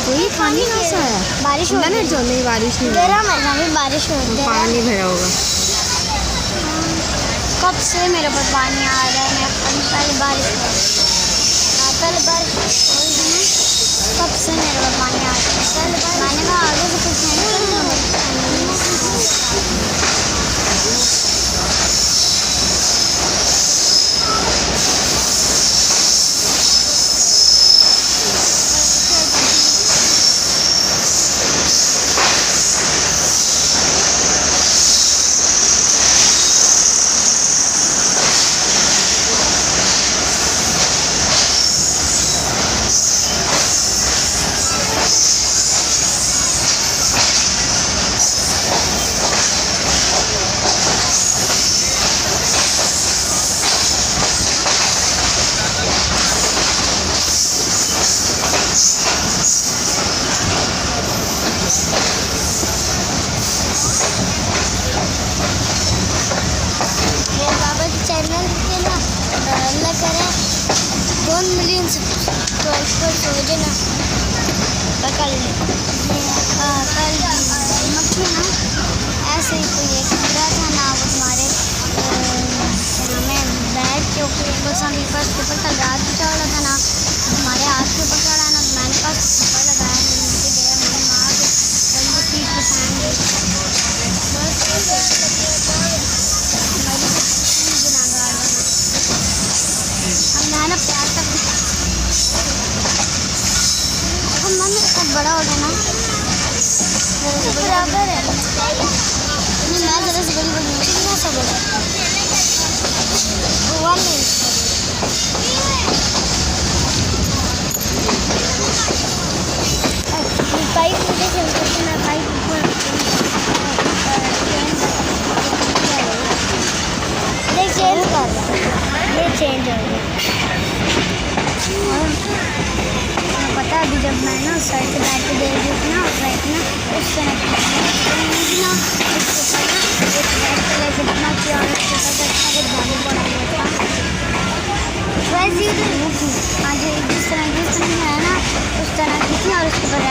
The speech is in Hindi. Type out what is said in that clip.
वही पानी कहाँ से आया? बारिश हो रही है जो नहीं, बारिश नहीं गरम है ना, बारिश हो रही है, पानी भरा होगा। कब से मेरे ऊपर पानी आ रहा है। मैं पहले बारिश हो रही है, कब से मेरे ऊपर पानी आ रहा है। मैंने कहा आगे से कुछ नहीं चैनल के ना अल्लाह करे 1 मिलियन सब्सक्राइबर्स हो जाए ना, कल मक्खी ना ऐसे ही कोई एक गिरा था ना, वो तुम्हारे हमें बैठ के ऊपर सामने पास ऊपर कल रात में चढ़ा था ना, हमारे हाथ में पकड़ा ना, तो मैंने पास ऊपर लगाया, नीचे गया, मेरे माँ के सीट पर फैन ना प्यार तक मन खूब बड़ा हो गया ना, बराबर है। मैं जरा से बड़ी बड़ी कितना सा बड़ा हुआ नहीं। पाइप मुझे चलते मैं पाइप ये चेंज कर रहा है, ये चेंज हो गया। पता है अभी जब मैं ना साइड से बैठ के दे रही थी ना फ्लाइट में, उस समय ना एक बैग के लिए कितना किया और उसके साथ भारी पड़ा हुआ था। वैसे ही आज जिस तरह है ना उस तरह की थी और उसके बाद